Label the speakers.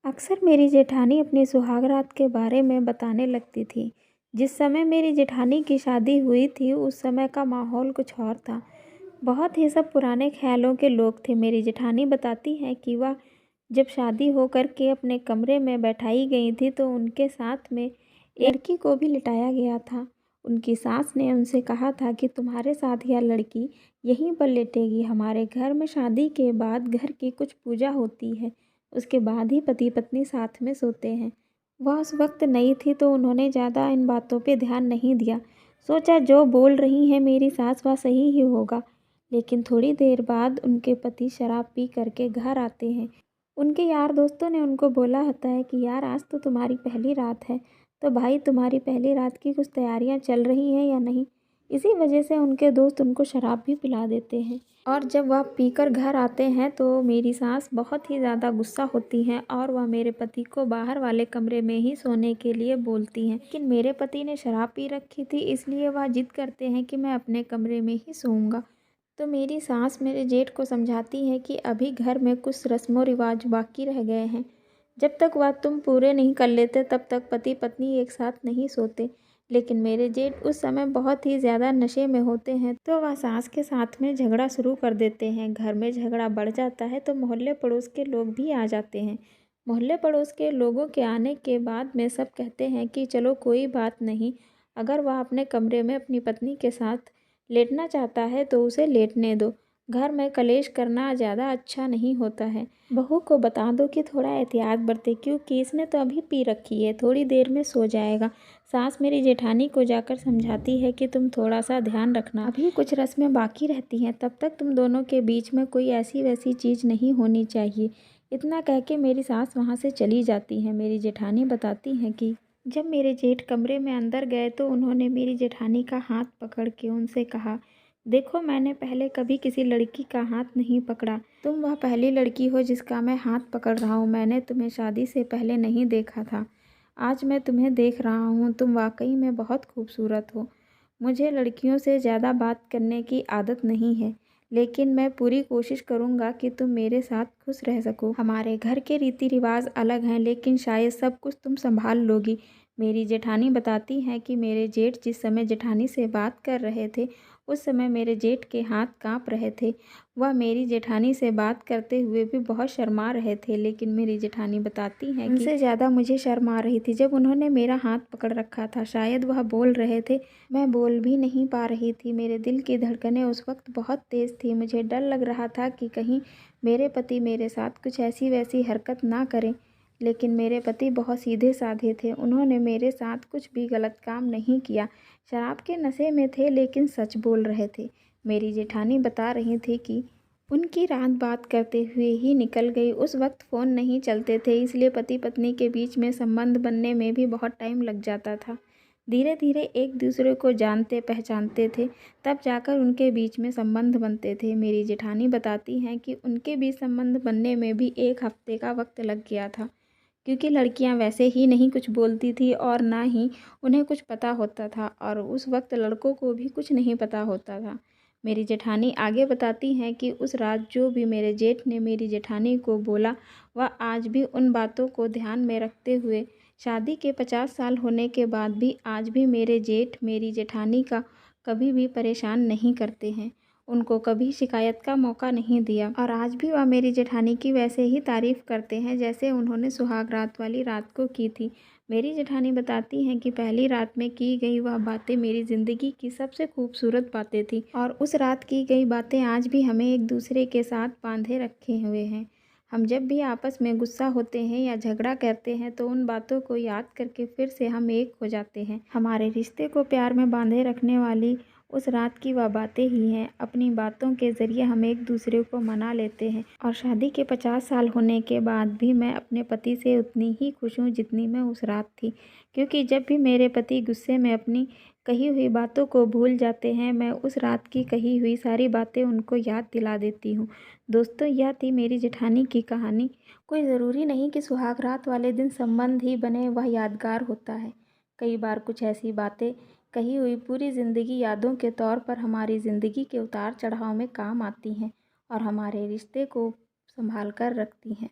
Speaker 1: अक्सर मेरी जेठानी अपनी सुहागरात के बारे में बताने लगती थी। जिस समय मेरी जेठानी की शादी हुई थी उस समय का माहौल कुछ और था। बहुत ही सब पुराने ख्यालों के लोग थे। मेरी जेठानी बताती हैं कि वह जब शादी हो कर के अपने कमरे में बैठाई गई थी तो उनके साथ में एक लड़की को भी लिटाया गया था। उनकी सास ने उनसे कहा था कि तुम्हारे साथ यह लड़की यहीं पर लेटेगी। हमारे घर में शादी के बाद घर की कुछ पूजा होती है, उसके बाद ही पति पत्नी साथ में सोते हैं। वह उस वक्त नई थी तो उन्होंने ज़्यादा इन बातों पे ध्यान नहीं दिया। सोचा जो बोल रही हैं मेरी सास वह सही ही होगा। लेकिन थोड़ी देर बाद उनके पति शराब पी करके घर आते हैं। उनके यार दोस्तों ने उनको बोला होता है कि यार आज तो तुम्हारी पहली रात है, तो भाई तुम्हारी पहली रात की कुछ तैयारियां चल रही हैं या नहीं। इसी वजह से उनके दोस्त उनको शराब भी पिला देते हैं और जब वह पीकर घर आते हैं तो मेरी सास बहुत ही ज़्यादा गुस्सा होती हैं और वह मेरे पति को बाहर वाले कमरे में ही सोने के लिए बोलती हैं। लेकिन मेरे पति ने शराब पी रखी थी इसलिए वह जिद करते हैं कि मैं अपने कमरे में ही सोऊंगा। तो मेरी सास मेरे जेठ को समझाती है कि अभी घर में कुछ रस्मों रिवाज बाकी रह गए हैं, जब तक वह तुम पूरे नहीं कर लेते तब तक पति पत्नी एक साथ नहीं सोते। लेकिन मेरे जेठ उस समय बहुत ही ज़्यादा नशे में होते हैं तो वह सास के साथ में झगड़ा शुरू कर देते हैं। घर में झगड़ा बढ़ जाता है तो मोहल्ले पड़ोस के लोग भी आ जाते हैं। मोहल्ले पड़ोस के लोगों के आने के बाद में सब कहते हैं कि चलो कोई बात नहीं, अगर वह अपने कमरे में अपनी पत्नी के साथ लेटना चाहता है तो उसे लेटने दो। घर में कलेश करना ज़्यादा अच्छा नहीं होता है। बहू को बता दो कि थोड़ा एहतियात बरते क्योंकि इसने तो अभी पी रखी है, थोड़ी देर में सो जाएगा। सास मेरी जेठानी को जाकर समझाती है कि तुम थोड़ा सा ध्यान रखना, अभी कुछ रस्में बाकी रहती हैं, तब तक तुम दोनों के बीच में कोई ऐसी वैसी चीज़ नहीं होनी चाहिए। इतना कह के मेरी सास वहाँ से चली जाती है। मेरी जेठानी बताती हैं कि जब मेरे जेठ कमरे में अंदर गए तो उन्होंने मेरी जेठानी का हाथ पकड़ के उनसे कहा, देखो मैंने पहले कभी किसी लड़की का हाथ नहीं पकड़ा, तुम वह पहली लड़की हो जिसका मैं हाथ पकड़ रहा हूँ। मैंने तुम्हें शादी से पहले नहीं देखा था, आज मैं तुम्हें देख रहा हूँ। तुम वाकई में बहुत खूबसूरत हो। मुझे लड़कियों से ज़्यादा बात करने की आदत नहीं है, लेकिन मैं पूरी कोशिश करूँगा कि तुम मेरे साथ खुश रह सको। हमारे घर के रीति रिवाज अलग हैं लेकिन शायद सब कुछ तुम संभाल लोगी। मेरी जेठानी बताती हैं कि मेरे जेठ जिस समय जेठानी से बात कर रहे थे उस समय मेरे जेठ के हाथ कांप रहे थे। वह मेरी जेठानी से बात करते हुए भी बहुत शर्मा रहे थे, लेकिन मेरी जेठानी बताती हैं कि उनसे ज़्यादा मुझे शर्म आ रही थी जब उन्होंने मेरा हाथ पकड़ रखा था। शायद वह बोल रहे थे, मैं बोल भी नहीं पा रही थी। मेरे दिल की धड़कनें उस वक्त बहुत तेज़ थी। मुझे डर लग रहा था कि कहीं मेरे पति मेरे साथ कुछ ऐसी वैसी हरकत ना करें। लेकिन मेरे पति बहुत सीधे साधे थे, उन्होंने मेरे साथ कुछ भी गलत काम नहीं किया। शराब के नशे में थे लेकिन सच बोल रहे थे। मेरी जेठानी बता रही थी कि उनकी रात बात करते हुए ही निकल गई। उस वक्त फ़ोन नहीं चलते थे इसलिए पति पत्नी के बीच में संबंध बनने में भी बहुत टाइम लग जाता था। धीरे धीरे एक दूसरे को जानते पहचानते थे तब जाकर उनके बीच में संबंध बनते थे। मेरी जेठानी बताती हैं कि उनके बीच संबंध बनने में भी 1 हफ्ते का वक्त लग गया था, क्योंकि लड़कियां वैसे ही नहीं कुछ बोलती थी और ना ही उन्हें कुछ पता होता था और उस वक्त लड़कों को भी कुछ नहीं पता होता था। मेरी जेठानी आगे बताती हैं कि उस रात जो भी मेरे जेठ ने मेरी जेठानी को बोला वह आज भी उन बातों को ध्यान में रखते हुए शादी के 50 साल होने के बाद भी आज भी मेरे जेठ मेरी जेठानी का कभी भी परेशान नहीं करते हैं, उनको कभी शिकायत का मौका नहीं दिया और आज भी वह मेरी जेठानी की वैसे ही तारीफ़ करते हैं जैसे उन्होंने सुहाग रात वाली रात को की थी। मेरी जेठानी बताती हैं कि पहली रात में की गई वह बातें मेरी ज़िंदगी की सबसे खूबसूरत बातें थी और उस रात की गई बातें आज भी हमें एक दूसरे के साथ बांधे रखे हुए हैं। हम जब भी आपस में गुस्सा होते हैं या झगड़ा करते हैं तो उन बातों को याद करके फिर से हम एक हो जाते हैं। हमारे रिश्ते को प्यार में बांधे रखने वाली उस रात की वह बातें ही हैं। अपनी बातों के ज़रिए हम एक दूसरे को मना लेते हैं और शादी के 50 साल होने के बाद भी मैं अपने पति से उतनी ही खुश हूँ जितनी मैं उस रात थी, क्योंकि जब भी मेरे पति गुस्से में अपनी कही हुई बातों को भूल जाते हैं मैं उस रात की कही हुई सारी बातें उनको याद दिला देती हूँ। दोस्तों, यह थी मेरी जेठानी की कहानी। कोई ज़रूरी नहीं कि सुहाग रात वाले दिन संबंध ही बने वह यादगार होता है। कई बार कुछ ऐसी बातें कही हुई पूरी ज़िंदगी यादों के तौर पर हमारी ज़िंदगी के उतार चढ़ाव में काम आती हैं और हमारे रिश्ते को संभाल कर रखती हैं।